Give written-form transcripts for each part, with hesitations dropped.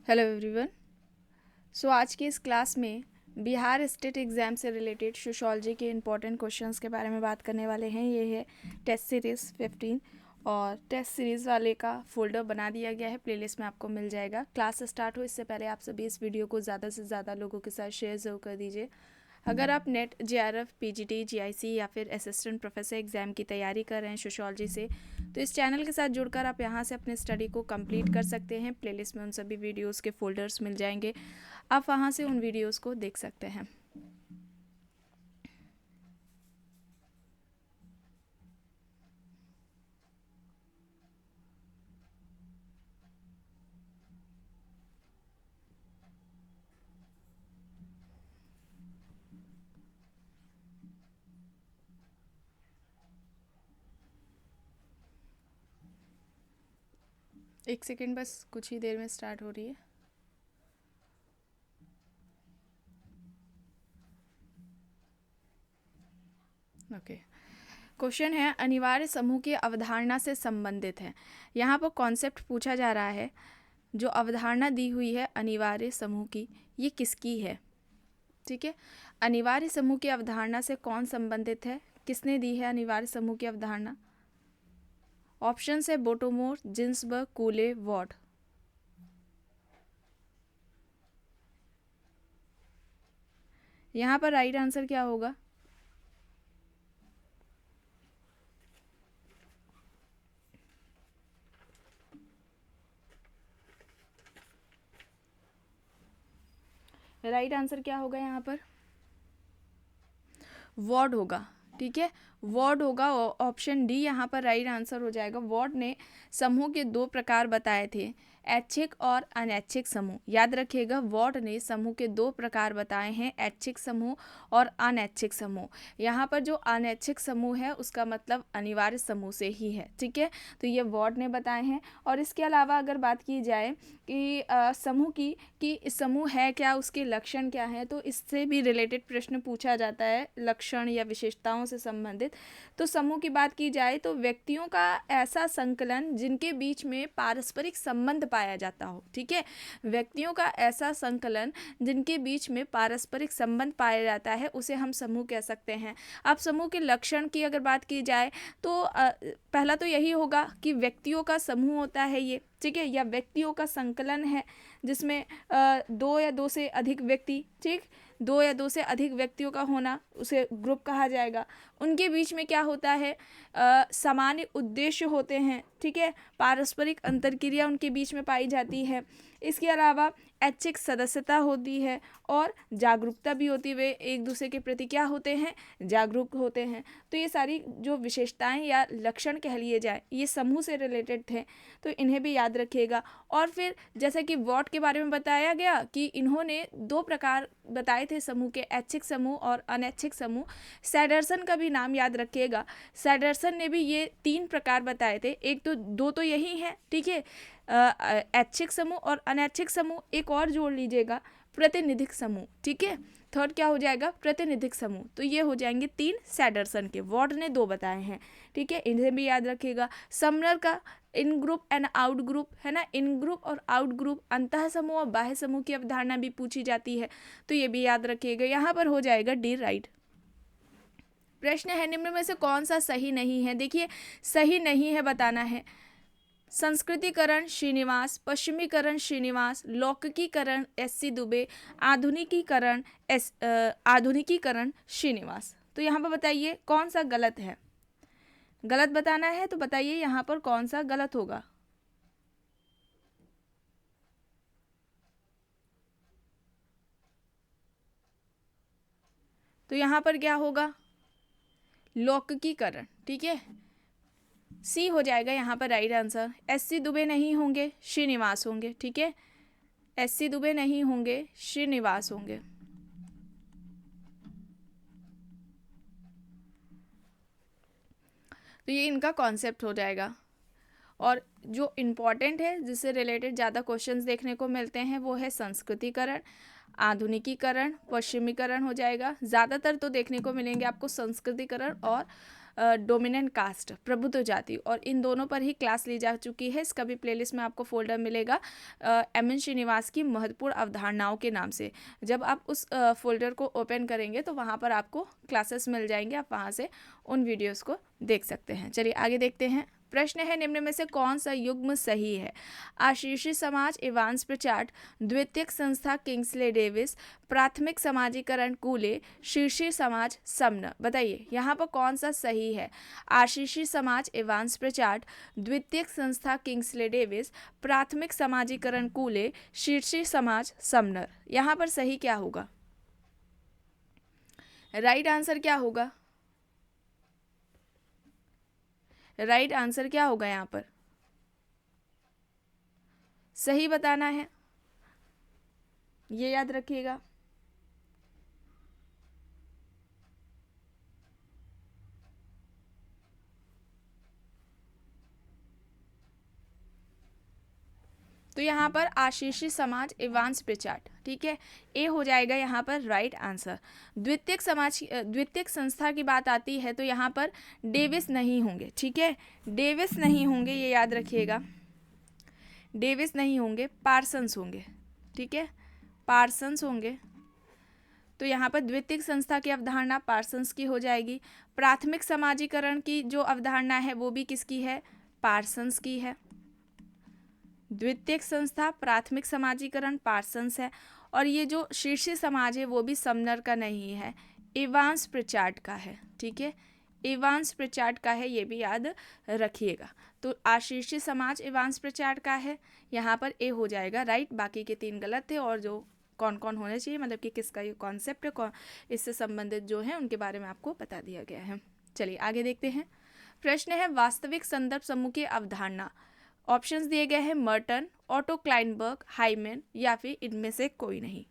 Hello everyone. आज की इस क्लास में बिहार स्टेट एग्ज़ाम से रिलेटेड सोशोलॉजी के इम्पोर्टेंट क्वेश्चंस के बारे में बात करने वाले हैं। ये है टेस्ट सीरीज़ 15 और टेस्ट सीरीज़ वाले का फोल्डर बना दिया गया है, प्लेलिस्ट में आपको मिल जाएगा। क्लास स्टार्ट हो इससे पहले आप सभी इस वीडियो को ज़्यादा से ज़्यादा लोगों के साथ शेयर ज़रूर कर दीजिए। अगर आप नेट जेआरएफ पीजीटी जीआईसी या फिर असिस्टेंट प्रोफेसर एग्ज़ाम की तैयारी कर रहे हैं सोशोलॉजी से, तो इस चैनल के साथ जुड़कर आप यहाँ से अपने स्टडी को कंप्लीट कर सकते हैं। प्लेलिस्ट में उन सभी वीडियोस के फोल्डर्स मिल जाएंगे, आप वहाँ से उन वीडियोस को देख सकते हैं। एक सेकेंड, बस कुछ ही देर में स्टार्ट हो रही है। ओके। क्वेश्चन है अनिवार्य समूह की अवधारणा से संबंधित है। यहाँ पर कॉन्सेप्ट पूछा जा रहा है, जो अवधारणा दी हुई है अनिवार्य समूह की, ये किसकी है। ठीक है, अनिवार्य समूह की अवधारणा से कौन संबंधित है, किसने दी है अनिवार्य समूह की अवधारणा। ऑप्शन है बोटोमोर, जिन्सबर्ग, कूले, वॉर्ड। यहाँ पर राइट आंसर क्या होगा? राइट आंसर क्या होगा यहाँ पर? वॉर्ड होगा। ठीक है, वॉर्ड होगा। ऑप्शन डी यहाँ पर राइट आंसर हो जाएगा। वॉर्ड ने समूह के दो प्रकार बताए थे, ऐच्छिक और अनैच्छिक समूह। याद रखिएगा, वॉर्ड ने समूह के दो प्रकार बताए हैं, ऐच्छिक समूह और अनैच्छिक समूह। यहाँ पर जो अनैच्छिक समूह है उसका मतलब अनिवार्य समूह से ही है। ठीक है, तो ये वॉर्ड ने बताए हैं। और इसके अलावा अगर बात की जाए कि समूह की कि समूह है क्या, उसके लक्षण क्या हैं, तो इससे भी रिलेटेड प्रश्न पूछा जाता है, लक्षण या विशेषताओं से संबंधित। तो समूह की बात की जाए तो व्यक्तियों का ऐसा संकलन जिनके बीच में पारस्परिक संबंध पाया जाता हो। ठीक है, व्यक्तियों का ऐसा संकलन जिनके बीच में पारस्परिक संबंध पाया जाता है, उसे हम समूह कह सकते हैं। अब समूह के लक्षण की अगर बात की जाए तो पहला तो यही होगा कि व्यक्तियों का समूह होता है ये। ठीक है, या व्यक्तियों का संकलन है जिसमें दो या दो से अधिक व्यक्ति, ठीक, दो या दो से अधिक व्यक्तियों का होना, उसे ग्रुप कहा जाएगा। उनके बीच में क्या होता है, सामान्य उद्देश्य होते हैं। ठीक है, पारस्परिक अंतर्क्रिया उनके बीच में पाई जाती है। इसके अलावा ऐच्छिक सदस्यता होती है और जागरूकता भी होती है। वे एक दूसरे के प्रति क्या होते हैं, जागरूक होते हैं। तो ये सारी जो विशेषताएं या लक्षण कह लिए जाए, ये समूह से रिलेटेड थे, तो इन्हें भी याद रखिएगा। और फिर जैसा कि वॉर्ड के बारे में बताया गया कि इन्होंने दो प्रकार बताए थे समूह के, ऐच्छिक समूह और अनैच्छिक समूह। सैडरसन का भी नाम याद रखिएगा। सैडरसन ने भी ये तीन प्रकार बताए थे। एक तो दो तो यही हैं, ठीक है, ऐच्छिक समूह और अनैच्छिक समूह। एक और जोड़ लीजिएगा, प्रतिनिधिक समूह। ठीक है, थर्ड क्या हो जाएगा, प्रतिनिधिक समूह। तो ये हो जाएंगे तीन सैडरसन के। वॉर्ड ने दो बताए हैं। ठीक है, इन्हें भी याद रखिएगा। समनर का इन ग्रुप एंड आउट ग्रुप है ना, इन ग्रुप और आउट ग्रुप, अंतः समूह और बाह्य समूह की अवधारणा भी पूछी जाती है, तो ये भी याद रखिएगा। यहाँ पर हो जाएगा डी राइट। प्रश्न है निम्न में से कौन सा सही नहीं है। देखिए, सही नहीं है बताना है। संस्कृतिकरण श्रीनिवास, पश्चिमीकरण श्रीनिवास, लौकिकीकरण एस.सी. दुबे, आधुनिकीकरण श्रीनिवास। तो यहाँ पर बताइए कौन सा गलत है। गलत बताना है तो बताइए यहाँ पर कौन सा गलत होगा। तो यहाँ पर क्या होगा, लौकिकीकरण। ठीक है, सी हो जाएगा यहाँ पर राइट आंसर। एस.सी. दुबे नहीं होंगे, श्रीनिवास होंगे। ठीक है, एस.सी. दुबे नहीं होंगे, श्रीनिवास होंगे। तो ये इनका कॉन्सेप्ट हो जाएगा। और जो इम्पॉर्टेंट है, जिससे रिलेटेड ज़्यादा क्वेश्चंस देखने को मिलते हैं, वो है संस्कृतिकरण, आधुनिकीकरण, पश्चिमीकरण हो जाएगा। ज़्यादातर तो देखने को मिलेंगे आपको संस्कृतिकरण और डोमिनेंट कास्ट, प्रभुत्व जाति, और इन दोनों पर ही क्लास ली जा चुकी है। इसका भी प्लेलिस्ट में आपको फोल्डर मिलेगा एम.एन. श्रीनिवास की महत्वपूर्ण अवधारणाओं के नाम से। जब आप उस फोल्डर को ओपन करेंगे तो वहाँ पर आपको क्लासेस मिल जाएंगे, आप वहाँ से उन वीडियोस को देख सकते हैं। चलिए आगे देखते हैं। प्रश्न है, निम्न में से कौन सा युग्म सही है? आशीषी समाज इवांस प्रचार्ट, द्वितीयक संस्था किंग्सले डेविस, प्राथमिक समाजीकरण कूले, शीर्षी समाज समनर। बताइए यहाँ पर कौन सा सही है? आशीषी समाज इवांस प्रचार्ट, द्वितीयक संस्था किंग्सले डेविस, प्राथमिक समाजीकरण कूले, शीर्षी समाज समनर। यहाँ पर सही क्या होगा? राइट आंसर क्या होगा? राइट आंसर क्या होगा? यहाँ पर सही बताना है, ये याद रखिएगा। तो यहाँ पर आशीषी समाज इवांस प्रचार्ट, ठीक है, ए हो जाएगा यहाँ पर राइट आंसर। द्वितीयक संस्था की बात आती है तो यहाँ पर डेविस नहीं होंगे, ठीक है, डेविस नहीं होंगे, ये याद रखिएगा। डेविस नहीं होंगे, पार्सन्स होंगे, ठीक है, पार्सन्स होंगे। तो यहाँ पर द्वितीयक संस्था की अवधारणा पार्सन्स की हो जाएगी। प्राथमिक समाजीकरण की जो अवधारणा है वो भी किसकी है? पार्सन्स की है। द्वितीयक संस्था, प्राथमिक समाजीकरण पार्सन्स है। और ये जो शीर्षी समाज है वो भी समनर का नहीं है, इवांस प्रचार्ट का है, ठीक है, इवांस प्रचार्ट का है, ये भी याद रखिएगा। तो आशीषी समाज इवांस प्रचार्ट का है, यहाँ पर ए हो जाएगा राइट। बाकी के 3 गलत थे, और जो कौन कौन होने चाहिए, मतलब कि किसका ये कॉन्सेप्ट है, इससे संबंधित जो है उनके बारे में आपको बता दिया गया है। चलिए आगे देखते हैं। प्रश्न है, वास्तविक संदर्भ समूह की अवधारणा। ऑप्शंस दिए गए हैं मर्टन, ऑटो क्लाइनबर्ग, हाइमेन, या फिर इनमें से कोई नहीं।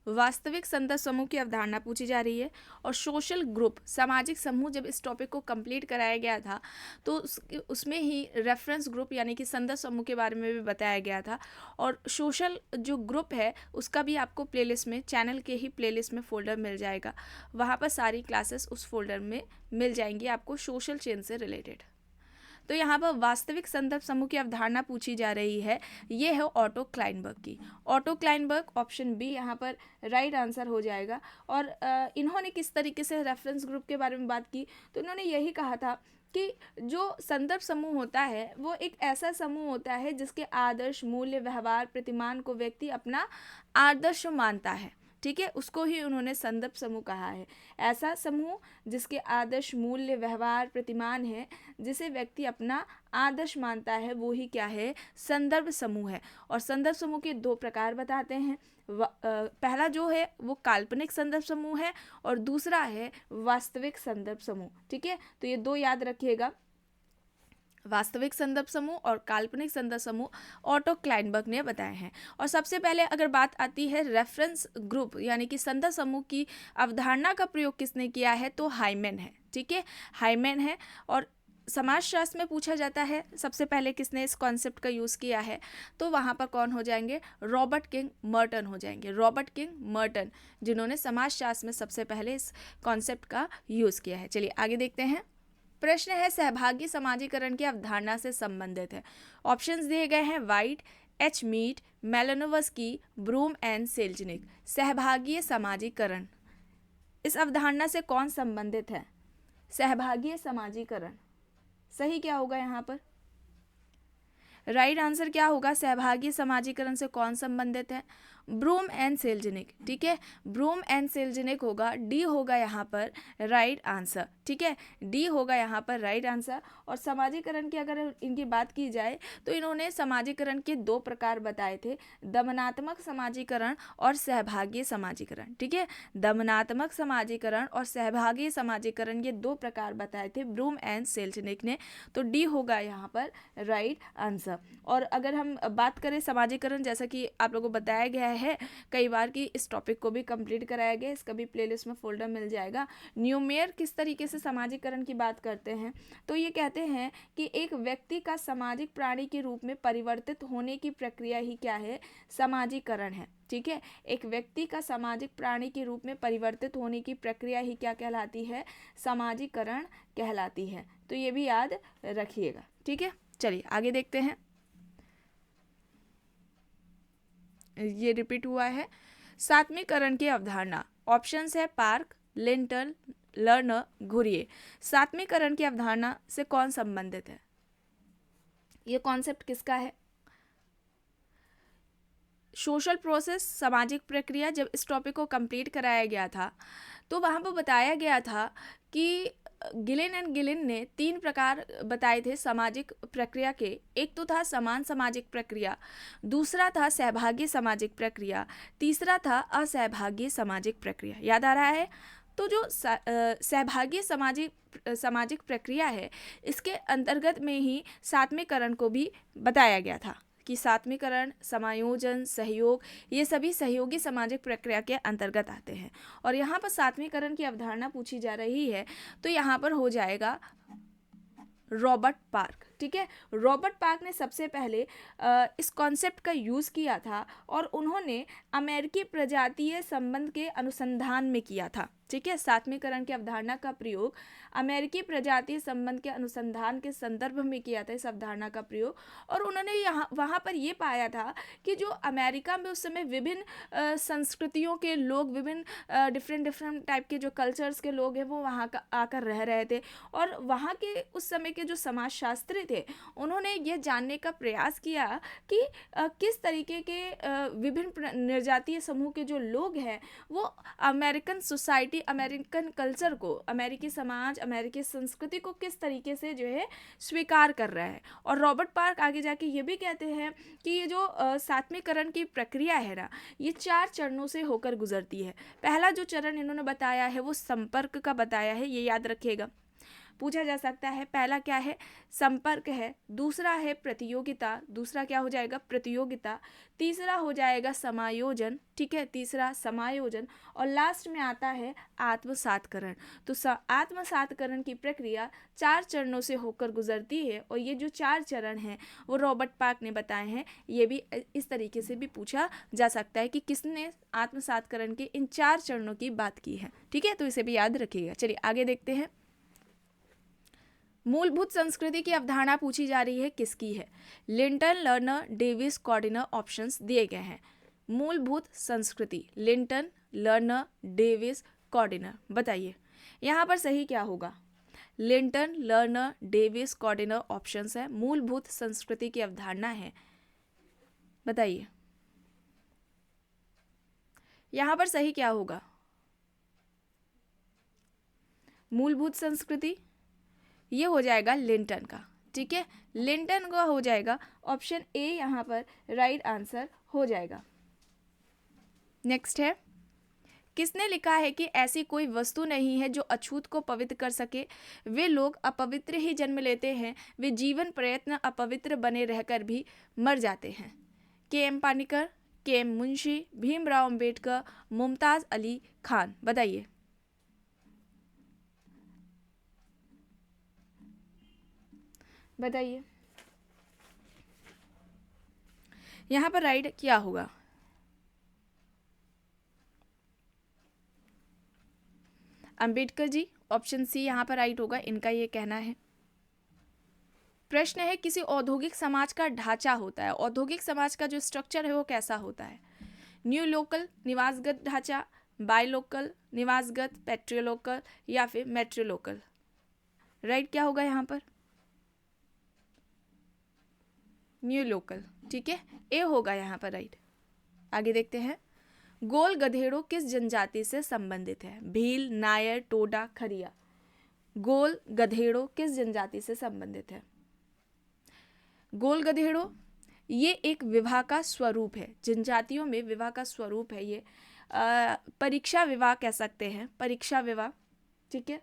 वास्तविक संदर्भ समूह की अवधारणा पूछी जा रही है। और सोशल ग्रुप, सामाजिक समूह, जब इस टॉपिक को कंप्लीट कराया गया था तो उसमें ही रेफरेंस ग्रुप यानी कि संदर्भ समूह के बारे में भी बताया गया था। और सोशल जो ग्रुप है उसका भी आपको प्लेलिस्ट में, चैनल के ही प्लेलिस्ट में फोल्डर मिल जाएगा, वहाँ पर सारी क्लासेस उस फोल्डर में मिल जाएंगी आपको सोशल चेन से रिलेटेड। तो यहाँ पर वास्तविक संदर्भ समूह की अवधारणा पूछी जा रही है, ये है ऑटो क्लाइनबर्ग की। ऑटो क्लाइनबर्ग, ऑप्शन बी यहाँ पर राइट आंसर हो जाएगा। और इन्होंने किस तरीके से रेफरेंस ग्रुप के बारे में बात की, तो इन्होंने यही कहा था कि जो संदर्भ समूह होता है वो एक ऐसा समूह होता है जिसके आदर्श, मूल्य, व्यवहार, प्रतिमान को व्यक्ति अपना आदर्श मानता है, ठीक है, उसको ही उन्होंने संदर्भ समूह कहा है। ऐसा समूह जिसके आदर्श, मूल्य, व्यवहार, प्रतिमान है, जिसे व्यक्ति अपना आदर्श मानता है, वो ही क्या है? संदर्भ समूह है। और संदर्भ समूह के 2 प्रकार बताते हैं। पहला जो है वो काल्पनिक संदर्भ समूह है, और दूसरा है वास्तविक संदर्भ समूह, ठीक है। तो ये 2 याद रखिएगा, वास्तविक संदर्भ समूह और काल्पनिक संदर्भ समूह ऑटो क्लाइनबर्ग ने बताए हैं। और सबसे पहले अगर बात आती है रेफरेंस ग्रुप यानी कि संदर्भ समूह की अवधारणा का प्रयोग किसने किया है, तो हाइमेन है, ठीक है, हाइमेन है। और समाजशास्त्र में पूछा जाता है सबसे पहले किसने इस कॉन्सेप्ट का यूज़ किया है, तो वहाँ पर कौन हो जाएंगे? रॉबर्ट किंग मर्टन हो जाएंगे, रॉबर्ट किंग मर्टन, जिन्होंने समाजशास्त्र में सबसे पहले इस कॉन्सेप्ट का यूज़ किया है। चलिए आगे देखते हैं। प्रश्न है, सहभागी समाजीकरण की अवधारणा से संबंधित है। ऑप्शंस दिए गए हैं White, H Mead, Malinowski, Broom and Selznick. सहभागी समाजीकरण, इस अवधारणा से कौन संबंधित है? सहभागी समाजीकरण, सही क्या होगा यहाँ पर? राइट आंसर क्या होगा? सहभागी समाजीकरण से कौन संबंधित है? ब्रूम एंड सेल्जनिक, ठीक है, ब्रूम एंड सेल्जनिक होगा, डी होगा यहाँ पर राइट आंसर, ठीक है, डी होगा यहाँ पर राइट आंसर। और समाजीकरण की अगर इनकी बात की जाए तो इन्होंने समाजीकरण के 2 प्रकार बताए थे, दमनात्मक समाजीकरण और सहभागी समाजीकरण, ठीक है, दमनात्मक समाजीकरण और सहभागी समाजीकरण, ये 2 प्रकार बताए थे ब्रूम एंड सेल्जनिक ने। तो डी होगा यहाँ पर राइट आंसर। और अगर हम बात करें समाजीकरण, जैसा कि आप लोगों को बताया गया है कई बार कि इस टॉपिक को भी कंप्लीट कराया गया, इसका भी प्लेलिस्ट में फोल्डर मिल जाएगा। न्यूमेयर किस तरीके से सामाजिकरण की बात करते हैं, तो ये कहते हैं कि एक व्यक्ति का सामाजिक प्राणी के रूप में परिवर्तित होने की प्रक्रिया ही क्या है, सामाजिकरण है। ठीक है, एक व्यक्ति का सामाजिक प्राणी के रूप में परिवर्तित होने की प्रक्रिया ही क्या कहलाती है, सामाजिकरण कहलाती है। तो ये भी याद रखिएगा। ठीक है, चलिए आगे देखते हैं। ये रिपीट हुआ है। सात्मीकरण की अवधारणा, ऑप्शंस है पार्क, लिंटन, लर्नर, घुरिए। सात्मीकरण की अवधारणा से कौन संबंधित है, ये कॉन्सेप्ट किसका है? सोशल प्रोसेस, सामाजिक प्रक्रिया। जब इस टॉपिक को कंप्लीट कराया गया था तो वहाँ पर बताया गया था कि गिलिन एंड गिलिन ने 3 प्रकार बताए थे सामाजिक प्रक्रिया के। एक तो था समान सामाजिक प्रक्रिया, दूसरा था सहभागी सामाजिक प्रक्रिया, तीसरा था असहभागी सामाजिक प्रक्रिया। याद आ रहा है? तो जो सहभागी सामाजिक प्रक्रिया है, इसके अंतर्गत में ही सात्मीकरण को भी बताया गया था कि सात्मीकरण, समायोजन, सहयोग, ये सभी सहयोगी सामाजिक प्रक्रिया के अंतर्गत आते हैं। और यहाँ पर सात्मीकरण की अवधारणा पूछी जा रही है तो यहाँ पर हो जाएगा रॉबर्ट पार्क। ठीक है, रॉबर्ट पार्क ने सबसे पहले इस कॉन्सेप्ट का यूज़ किया था और उन्होंने अमेरिकी प्रजातीय संबंध के अनुसंधान में किया था। ठीक है, सात्मीकरण की अवधारणा का प्रयोग अमेरिकी प्रजातीय संबंध के अनुसंधान के संदर्भ में किया था, इस अवधारणा का प्रयोग। और उन्होंने वहाँ पर ये पाया था कि जो अमेरिका में उस समय विभिन्न संस्कृतियों के लोग, विभिन्न डिफरेंट टाइप के जो कल्चर्स के लोग हैं वो वहाँ का आकर रह रहे थे। और वहाँ के उस समय के जो समाजशास्त्री थे, उन्होंने ये जानने का प्रयास किया कि किस तरीके के विभिन्न निर्जातीय समूह के जो लोग हैं वो अमेरिकन सोसाइटी, अमेरिकन कल्चर को, अमेरिकी समाज, अमेरिकी संस्कृति को किस तरीके से जो है स्वीकार कर रहा है। और रॉबर्ट पार्क आगे जाके ये भी कहते हैं कि ये जो सात्मीकरण की प्रक्रिया है ना, ये 4 चरणों से होकर गुजरती है। पहला जो चरण इन्होंने बताया है वो संपर्क का बताया है, ये याद रखिएगा, पूछा जा सकता है। पहला क्या है, संपर्क है। दूसरा है प्रतियोगिता, दूसरा क्या हो जाएगा, प्रतियोगिता। तीसरा हो जाएगा समायोजन। ठीक है, तीसरा समायोजन। और लास्ट में आता है आत्मसातकरण। तो आत्मसातकरण की प्रक्रिया 4 चरणों से होकर गुजरती है। और ये जो 4 चरण हैं वो रॉबर्ट पार्क ने बताए हैं। ये भी इस तरीके से भी पूछा जा सकता है कि किसने आत्मसातकरण के इन 4 चरणों की बात की है। ठीक है, तो इसे भी याद रखिएगा। चलिए आगे देखते हैं। मूलभूत संस्कृति की अवधारणा पूछी जा रही है, किसकी है? लिंटन, लर्नर, डेविस, कॉर्डिनर ऑप्शंस दिए गए हैं। मूलभूत संस्कृति, लिंटन, लर्नर, डेविस, कॉर्डिनर। बताइए यहाँ पर सही क्या होगा? लिंटन, लर्नर, डेविस, कॉर्डिनर ऑप्शंस है, मूलभूत संस्कृति की अवधारणा है। बताइए यहाँ पर सही क्या होगा? मूलभूत संस्कृति, ये हो जाएगा लिंटन का। ठीक है, लिंटन का हो जाएगा ऑप्शन ए, यहाँ पर राइट आंसर हो जाएगा। नेक्स्ट है, किसने लिखा है कि ऐसी कोई वस्तु नहीं है जो अछूत को पवित्र कर सके, वे लोग अपवित्र ही जन्म लेते हैं, वे जीवन प्रयत्न अपवित्र बने रहकर भी मर जाते हैं। के.एम. पानिकर, के.एम. मुंशी, भीमराव अंबेडकर, मुमताज अली खान। बताइए बताइए यहाँ पर राइट क्या होगा? अंबेडकर जी, ऑप्शन सी यहाँ पर राइट होगा, इनका ये कहना है। प्रश्न है, किसी औद्योगिक समाज का ढांचा होता है, औद्योगिक समाज का जो स्ट्रक्चर है वो कैसा होता है? न्यू लोकल निवासगत ढांचा, बाय लोकल निवासगत, पेट्रियोलोकल, या फिर मेट्रियोलोकल। राइट क्या होगा यहाँ पर? New local. ठीक है, ए होगा यहाँ पर राइट। आगे देखते हैं। गोल गधेड़ों किस जनजाति से संबंधित है? भील, नायर, टोडा, खरिया। गोल गधेड़ों किस जनजाति से संबंधित है? गोल गधेड़ों ये एक विवाह का स्वरूप है, जनजातियों में विवाह का स्वरूप है ये। परीक्षा विवाह कह सकते हैं, परीक्षा विवाह। ठीक है,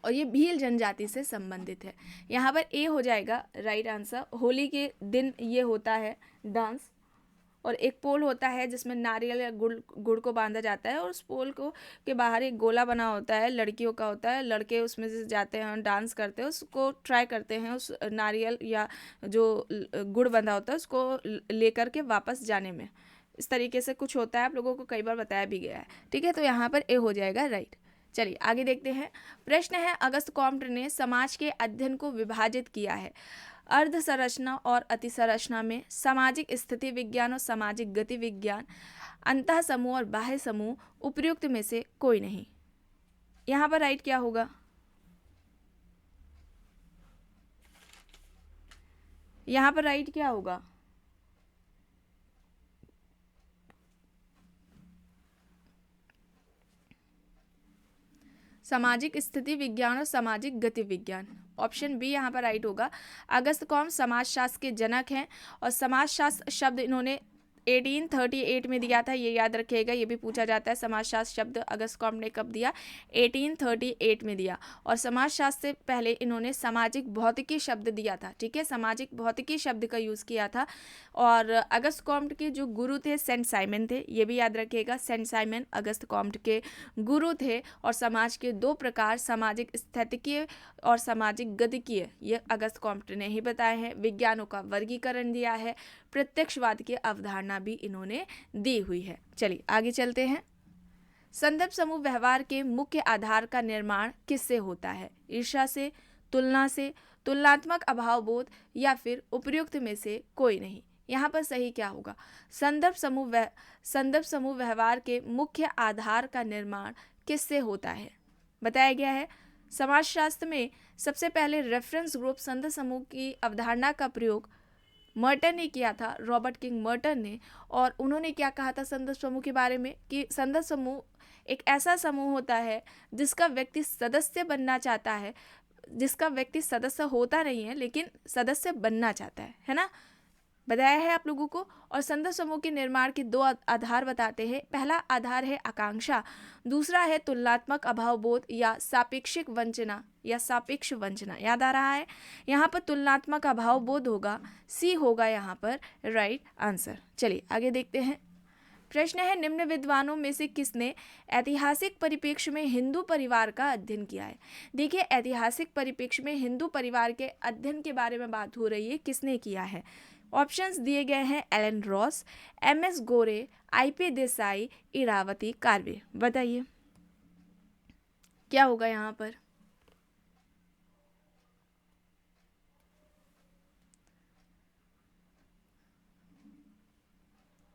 और ये भील जनजाति से संबंधित है। यहाँ पर ए हो जाएगा राइट आंसर। होली के दिन ये होता है डांस। और एक पोल होता है जिसमें नारियल या गुड़ को बांधा जाता है, और उस पोल को के बाहर एक गोला बना होता है, लड़कियों का होता है, लड़के उसमें से जाते हैं, डांस करते हैं, उसको ट्राई करते हैं उस नारियल या जो गुड़ बंधा होता है उसको लेकर के वापस जाने में। इस तरीके से कुछ होता है, आप लोगों को कई बार बताया भी गया है, ठीक है। तो यहाँ पर ए हो जाएगा राइट। चलिए आगे देखते हैं। प्रश्न है, अगस्त कॉम्ट ने समाज के अध्ययन को विभाजित किया है अर्ध संरचना और अति संरचना में, सामाजिक स्थिति विज्ञान और सामाजिक गति विज्ञान, अंतः समूह और बाह्य समूह, उपर्युक्त में से कोई नहीं। यहाँ पर राइट क्या होगा? यहाँ पर राइट क्या होगा? सामाजिक स्थिति विज्ञान और सामाजिक गति विज्ञान, ऑप्शन बी यहाँ पर राइट होगा। अगस्त कॉम्ट समाजशास्त्र के जनक हैं और समाजशास्त्र शब्द इन्होंने 1838 में दिया था, ये याद रखिएगा, ये भी पूछा जाता है। समाजशास्त्र शब्द अगस्त कॉम्ट ने कब दिया? 1838 में दिया। और समाजशास्त्र से पहले इन्होंने सामाजिक भौतिकी शब्द दिया था, ठीक है, सामाजिक भौतिकी शब्द का यूज़ किया था। और अगस्त कॉम्ट के जो गुरु थे सेंट साइमन थे, ये भी याद रखिएगा, सेंट साइमन अगस्त कॉम्ट के गुरु थे। और समाज के दो प्रकार, सामाजिक स्थैतिकीय और सामाजिक गतिकीय, ये अगस्त कॉम्ट ने ही बताए हैं। विज्ञानों का वर्गीकरण दिया है, प्रत्यक्षवाद की अवधारणा भी इन्होंने दी हुई है। चलिए आगे चलते हैं। संदर्भ समूह व्यवहार के मुख्य आधार का निर्माण किससे होता है? ईर्ष्या से, तुलना से, तुलनात्मक अभावबोध, या फिर उपर्युक्त में से कोई नहीं। यहाँ पर सही क्या होगा? संदर्भ समूह व्यवहार के मुख्य आधार का निर्माण किससे होता है? बताया गया है समाजशास्त्र में सबसे पहले रेफरेंस ग्रुप संदर्भ समूह की अवधारणा का प्रयोग मर्टन ने किया था, रॉबर्ट किंग मर्टन ने। और उन्होंने क्या कहा था संदर्भ समूह के बारे में? कि संदर्भ समूह एक ऐसा समूह होता है जिसका व्यक्ति सदस्य बनना चाहता है, जिसका व्यक्ति सदस्य होता नहीं है लेकिन सदस्य बनना चाहता है ना, बताया है आप लोगों को। और संदर्भ समूह के निर्माण के दो आधार बताते हैं। पहला आधार है आकांक्षा, दूसरा है तुलनात्मक अभावबोध या सापेक्षिक वंचना या सापेक्ष वंचना। याद आ रहा है? यहाँ पर तुलनात्मक अभावबोध होगा, सी होगा यहाँ पर राइट आंसर। चलिए आगे देखते हैं। प्रश्न है, निम्न विद्वानों में से किसने ऐतिहासिक परिप्रेक्ष्य में हिंदू परिवार का अध्ययन किया है? देखिए, ऐतिहासिक परिप्रेक्ष्य में हिंदू परिवार के अध्ययन के बारे में बात हो रही है, किसने किया है? ऑप्शंस दिए गए हैं, एलन रॉस, एम.एस. गोरे, आई.पी. देसाई, इरावती कार्वे। बताइए क्या होगा यहाँ पर?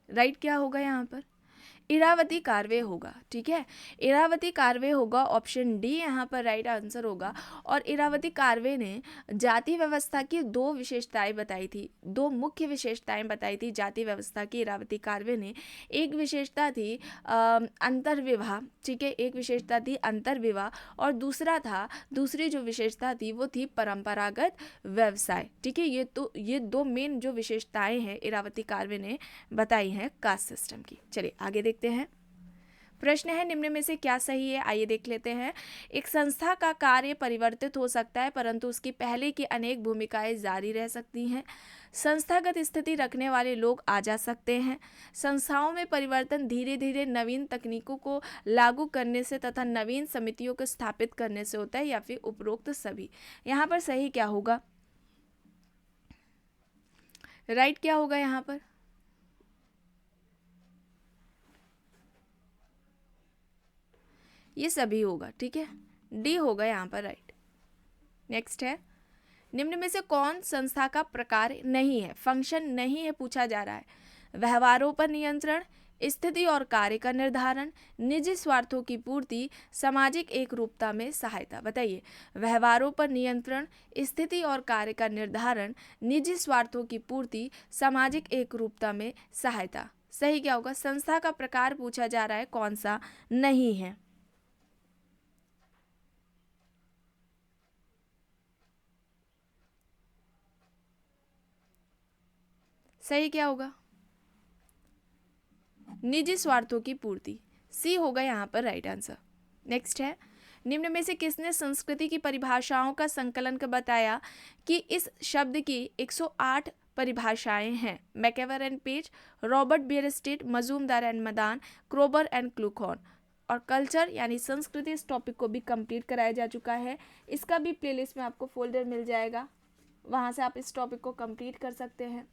राइट क्या होगा यहाँ पर? इरावती कार्वे होगा, ठीक है, इरावती कार्वे होगा, ऑप्शन डी यहाँ पर राइट आंसर होगा। और इरावती कार्वे ने जाति व्यवस्था की दो विशेषताएं बताई थी, दो मुख्य विशेषताएं बताई थी जाति व्यवस्था की इरावती कार्वे ने। एक विशेषता थी अंतर्विवाह, ठीक है, एक विशेषता थी अंतर्विवाह, और दूसरी जो विशेषता थी वो थी परंपरागत व्यवसाय, ठीक है। ये दो मेन जो विशेषताएं हैं इरावती कार्वे ने बताई हैं कास्ट सिस्टम की। चलिए आगे देखते हैं। प्रश्न है, निम्न में से क्या सही है? आइए देख लेते हैं। एक संस्था का कार्य परिवर्तित हो सकता है परंतु उसकी पहले की अनेक भूमिकाएं जारी रह सकती हैं। संस्थागत स्थिति रखने वाले लोग आ जा सकते हैं। संस्थाओं में परिवर्तन धीरे धीरे नवीन तकनीकों को लागू करने से तथा नवीन समितियों को स्थापित करने से होता है, या फिर उपरोक्त सभी। यहाँ पर सही क्या होगा? राइट क्या होगा यहाँ पर? ये सभी होगा, ठीक है, डी होगा यहाँ पर राइट। नेक्स्ट है, निम्न में से कौन संस्था का प्रकार नहीं है, फंक्शन नहीं है पूछा जा रहा है? व्यवहारों पर नियंत्रण, स्थिति और कार्य का निर्धारण, निजी स्वार्थों की पूर्ति, सामाजिक एकरूपता में सहायता। बताइए, व्यवहारों पर नियंत्रण, स्थिति और कार्य का निर्धारण, निजी स्वार्थों की पूर्ति, सामाजिक एकरूपता में सहायता। सही क्या होगा? संस्था का प्रकार पूछा जा रहा है, कौन सा नहीं है? सही क्या होगा? निजी स्वार्थों की पूर्ति, सी होगा यहाँ पर राइट आंसर। नेक्स्ट है, निम्न में से किसने संस्कृति की परिभाषाओं का संकलन कर बताया कि इस शब्द की 108 परिभाषाएं हैं? MacIver and Page, Robert Bierstedt, Majumdar and Madan, Kroeber and Kluckhohn. और कल्चर यानी संस्कृति, इस टॉपिक को भी कंप्लीट कराया जा चुका है। इसका भी प्लेलिस्ट में आपको फोल्डर मिल जाएगा, वहां से आप इस टॉपिक को कंप्लीट कर सकते हैं।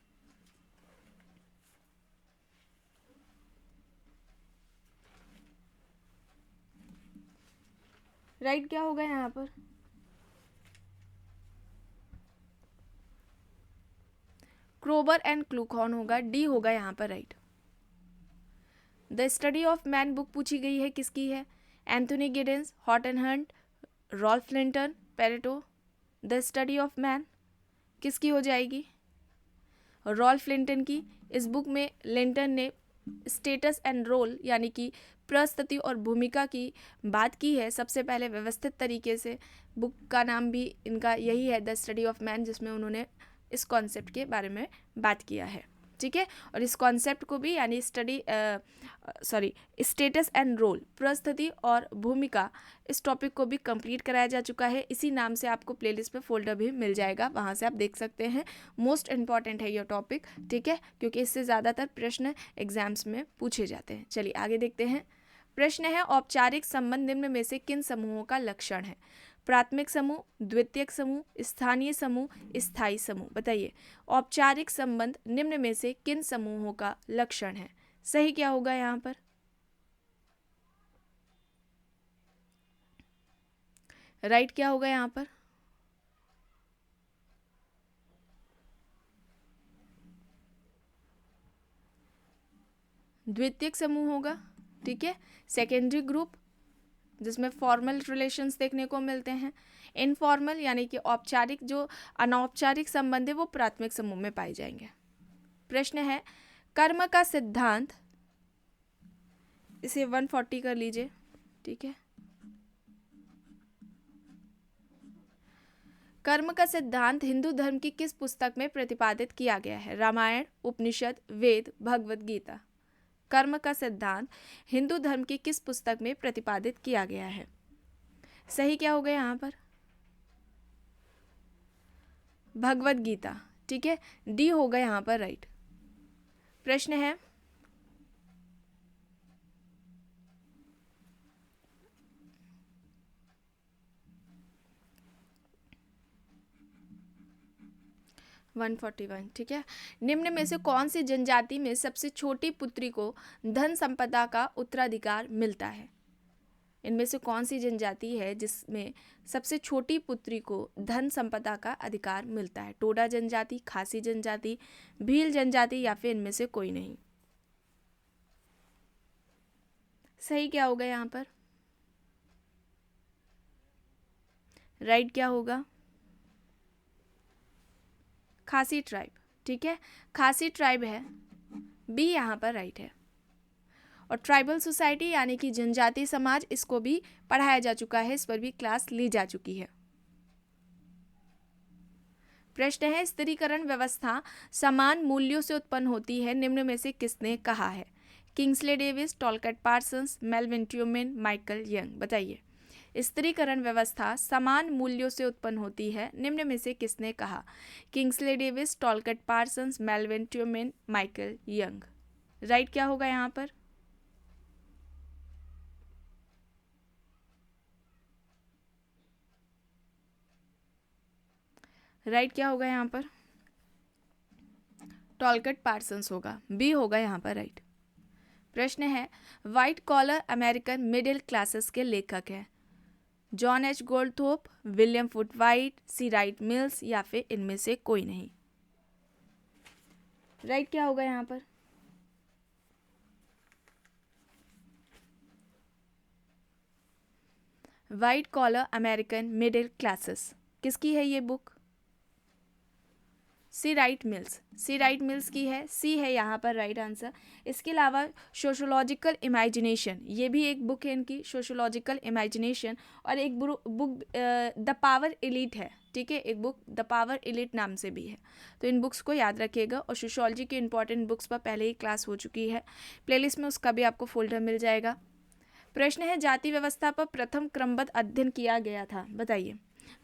राइट क्या होगा यहाँ पर? क्रोबर एंड क्लूखॉन होगा, डी होगा यहाँ पर right. The study of man book पूछी गई है, किसकी है? Anthony Giddens, Horton Hunt, Ralph Linton, Pareto. The study of man किसकी हो जाएगी? रॉल्फ लिंटन की। इस बुक में लिंटन ने स्टेटस एंड रोल यानी कि प्रस्तुति और भूमिका की बात की है सबसे पहले व्यवस्थित तरीके से। बुक का नाम भी इनका यही है, द स्टडी ऑफ मैन, जिसमें उन्होंने इस कॉन्सेप्ट के बारे में बात किया है। ठीक है, और इस कॉन्सेप्ट को भी यानी स्टेटस एंड रोल, प्रस्तुति और भूमिका, इस टॉपिक को भी कंप्लीट कराया जा चुका है। इसी नाम से आपको प्लेलिस्ट पे फोल्डर भी मिल जाएगा, वहाँ से आप देख सकते हैं। मोस्ट इम्पॉर्टेंट है ये टॉपिक, ठीक है, क्योंकि इससे ज़्यादातर प्रश्न एग्जाम्स में पूछे जाते हैं। चलिए आगे देखते हैं। प्रश्न है, औपचारिक संबंध निम्न में से किन समूहों का लक्षण है? प्राथमिक समूह, द्वितीयक समूह, स्थानीय समूह, स्थायी समूह। बताइए, औपचारिक संबंध निम्न में से किन समूहों का लक्षण है? सही क्या होगा यहाँ पर? राइट क्या होगा यहाँ पर? द्वितीयक समूह होगा, ठीक है। सेकेंडरी ग्रुप, जिसमें फॉर्मल रिलेशंस देखने को मिलते हैं। इनफॉर्मल यानी कि औपचारिक, जो अनौपचारिक संबंध है वो प्राथमिक समूह में पाए जाएंगे। प्रश्न है, कर्म का सिद्धांत, इसे 140 कर लीजिए, ठीक है। कर्म का सिद्धांत हिंदू धर्म की किस पुस्तक में प्रतिपादित किया गया है? रामायण, उपनिषद, वेद, भगवत गीता। कर्म का सिद्धांत हिंदू धर्म की किस पुस्तक में प्रतिपादित किया गया है? सही क्या होगा यहाँ पर? भगवत गीता, ठीक है, डी होगा यहाँ पर राइट। प्रश्न है, (141), ठीक है। निम्न में से कौन सी जनजाति में सबसे छोटी पुत्री को धन संपदा का उत्तराधिकार मिलता है? इनमें से कौन सी जनजाति है जिसमें सबसे छोटी पुत्री को धन संपदा का अधिकार मिलता है? टोडा जनजाति, खासी जनजाति, भील जनजाति, या फिर इनमें से कोई नहीं? सही क्या होगा यहाँ पर? राइट क्या होगा? खासी ट्राइब, ठीक है, खासी ट्राइब है, बी यहाँ पर राइट है। और ट्राइबल सोसाइटी यानी कि जनजाति समाज, इसको भी पढ़ाया जा चुका है, इस पर भी क्लास ली जा चुकी है। प्रश्न है, स्थिरीकरण व्यवस्था समान मूल्यों से उत्पन्न होती है, निम्न में से किसने कहा है? Kingsley Davis, Talcott Parsons, Melvin Tumin, Michael Young. बताइए, स्थिरीकरण व्यवस्था समान मूल्यों से उत्पन्न होती है, निम्न में से किसने कहा? Kingsley Davis, Talcott Parsons, Melvin Tumin, Michael Young. Right क्या होगा यहाँ पर? राइट क्या होगा यहाँ पर? टॉलकट पार्सन्स होगा, बी होगा यहाँ पर राइट। प्रश्न है, white collar American middle classes के लेखक हैं? John H Goldthorpe, William Foote Whyte, C Wright Mills, या फिर इनमें से कोई नहीं? राइट क्या होगा यहाँ पर? White collar American middle classes, किसकी है ये book? C Wright Mills, C Wright Mills की है, सी है यहाँ पर राइट आंसर। इसके अलावा सोशोलॉजिकल इमेजिनेशन, ये भी एक बुक है इनकी, सोशोलॉजिकल इमेजिनेशन। और एक बुक द पावर एलीट है, ठीक है, एक बुक द पावर एलीट नाम से भी है। तो इन बुक्स को याद रखिएगा। और सोशोलॉजी की इंपॉर्टेंट बुक्स पर पहले ही क्लास हो चुकी है, प्लेलिस्ट में उसका भी आपको फोल्डर मिल जाएगा। प्रश्न है, जाति व्यवस्था पर प्रथम क्रमबद्ध अध्ययन किया गया था? बताइए,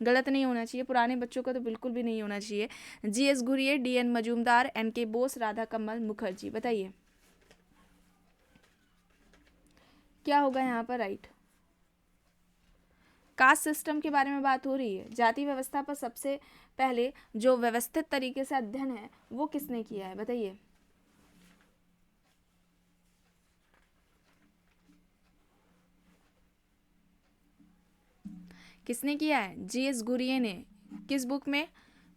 गलत नहीं होना चाहिए, पुराने बच्चों का तो बिल्कुल भी नहीं होना चाहिए। GS Ghurye, DN Majumdar, NK Bose, Radha कमल मुखर्जी। बताइए क्या होगा यहाँ पर राइट। कास्ट सिस्टम के बारे में बात हो रही है। जाति व्यवस्था पर सबसे पहले जो व्यवस्थित तरीके से अध्ययन है वो किसने किया है, बताइए। किसने किया है? GS घुरिये ने। किस बुक में?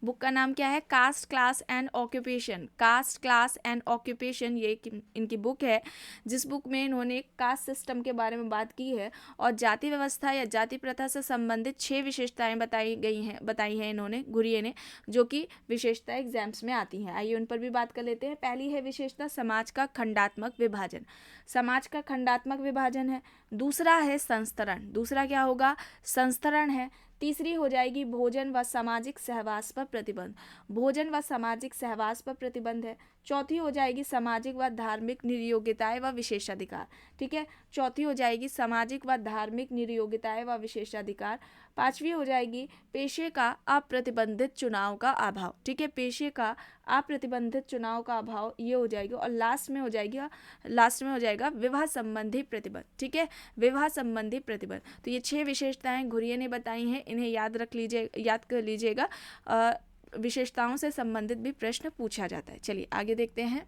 बुक का नाम क्या है? Caste class and occupation. Caste class and occupation ये इनकी बुक है, जिस बुक में इन्होंने कास्ट सिस्टम के बारे में बात की है और जाति व्यवस्था या जाति प्रथा से संबंधित 6 विशेषताएं बताई हैं इन्होंने, घुरिये ने, जो कि विशेषता एग्जाम्स में आती हैं। आइए उन पर भी बात कर लेते हैं। पहली है विशेषता समाज का खंडात्मक विभाजन। समाज का खंडात्मक विभाजन है। दूसरा है संस्तरण। दूसरा क्या होगा? संस्तरण है। तीसरी हो जाएगी भोजन व सामाजिक सहवास पर प्रतिबंध। भोजन व सामाजिक सहवास पर प्रतिबंध है। चौथी हो जाएगी सामाजिक व धार्मिक नियोगिताएं व विशेषाधिकार। ठीक है, चौथी हो जाएगी सामाजिक व धार्मिक नियोगिताएं व विशेषाधिकार। पांचवी हो जाएगी पेशे का अप्रतिबंधित चुनाव का अभाव। ठीक है, पेशे का अप्रतिबंधित चुनाव का अभाव ये हो जाएगी। और लास्ट में हो जाएगा विवाह संबंधी प्रतिबंध। ठीक है, विवाह संबंधी प्रतिबंध। तो ये 6 विशेषताएं घुरिये ने बताई हैं, इन्हें याद कर लीजिएगा। विशेषताओं से संबंधित भी प्रश्न पूछा जाता है। चलिए आगे देखते हैं।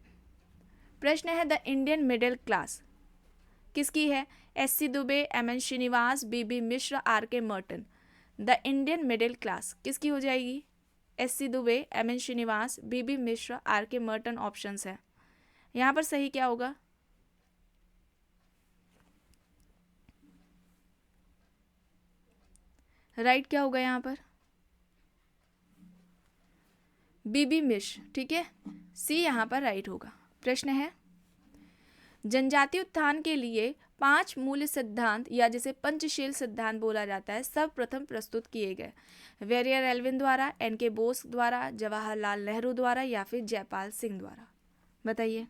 प्रश्न है द इंडियन मिडिल क्लास किसकी है? SC Dubey, MN Srinivas, BB Mishra, RK Merton. The Indian middle class किसकी हो जाएगी? SC Dubey, MN Srinivas, BB Mishra, RK Merton options है। यहाँ पर सही क्या होगा? राइट क्या होगा यहाँ पर? BB मिश्र। ठीक है, C यहाँ पर राइट होगा। प्रश्न है जनजातीय उत्थान के लिए 5 मूल सिद्धांत या जिसे पंचशील सिद्धांत बोला जाता है सर्वप्रथम प्रस्तुत किए गए। वेरियर एल्विन द्वारा, NK बोस द्वारा, जवाहरलाल नेहरू द्वारा या फिर जयपाल सिंह द्वारा। बताइए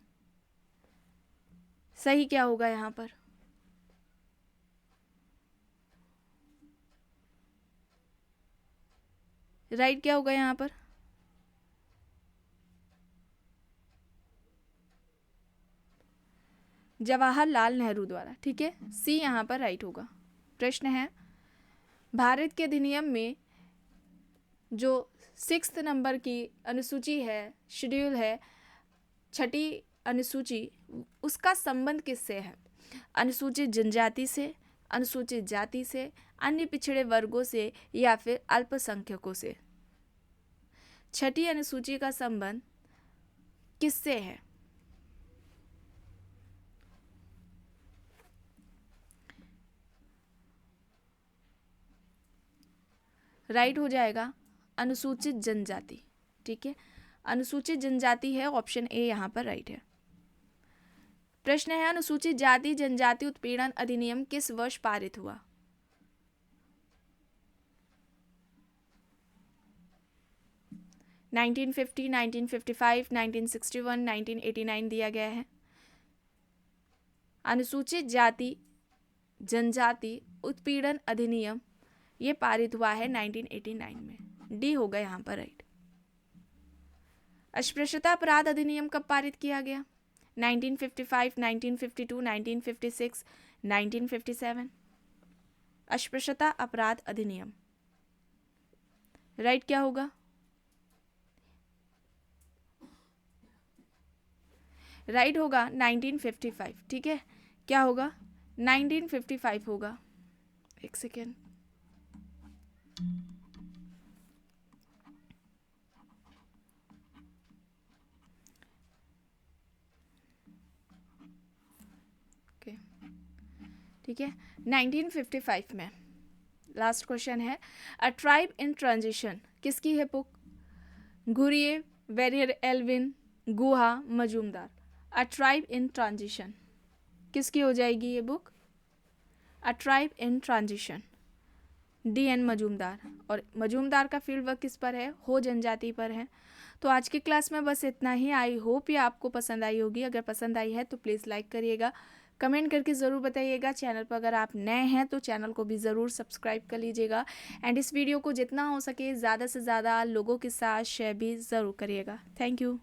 सही क्या होगा यहाँ पर? राइट क्या होगा यहाँ पर? जवाहरलाल नेहरू द्वारा। ठीक है, C यहाँ पर राइट होगा। प्रश्न है भारत के अधिनियम में जो 6th नंबर की अनुसूची है, शेड्यूल है, 6ठी अनुसूची, उसका संबंध किससे है? अनुसूचित जनजाति से, अनुसूचित जाति से, अन्य पिछड़े वर्गों से या फिर अल्पसंख्यकों से? 6ठी अनुसूची का संबंध किससे है? राइट हो जाएगा अनुसूचित जनजाति। ठीक है, अनुसूचित जनजाति है, ऑप्शन A यहाँ पर राइट है। प्रश्न है अनुसूचित जाति जनजाति उत्पीड़न अधिनियम किस वर्ष पारित हुआ? – 1950, 1955, 1961, 1989 दिया गया है। अनुसूचित जाति जनजाति उत्पीड़न अधिनियम ये पारित हुआ है 1989 में। D होगा यहाँ पर राइट। अस्पृश्यता अपराध अधिनियम कब पारित किया गया? 1955, 1952, 1956, 1957। अस्पृश्यता अपराध अधिनियम राइट क्या होगा? राइट होगा 1955। ठीक है, क्या होगा? 1955 होगा। एक सेकेंड, ठीक है, 1955 में। लास्ट क्वेश्चन है अ ट्राइब इन ट्रांजिशन किसकी है book? Ghurye, Verrier Elwin, Guha, Majumdar. A tribe in transition किसकी हो जाएगी ये book? A tribe in transition, DN Majumdar. और मजूमदार का फील्ड वर्क किस पर है? हो जनजाति पर है। तो आज की क्लास में बस इतना ही। आई होप ये आपको पसंद आई होगी। अगर पसंद आई है तो प्लीज़ लाइक करिएगा, कमेंट करके ज़रूर बताइएगा। चैनल पर अगर आप नए हैं तो चैनल को भी ज़रूर सब्सक्राइब कर लीजिएगा एंड इस वीडियो को जितना हो सके ज़्यादा से ज़्यादा लोगों के साथ शेयर भी ज़रूर करिएगा। Thank you.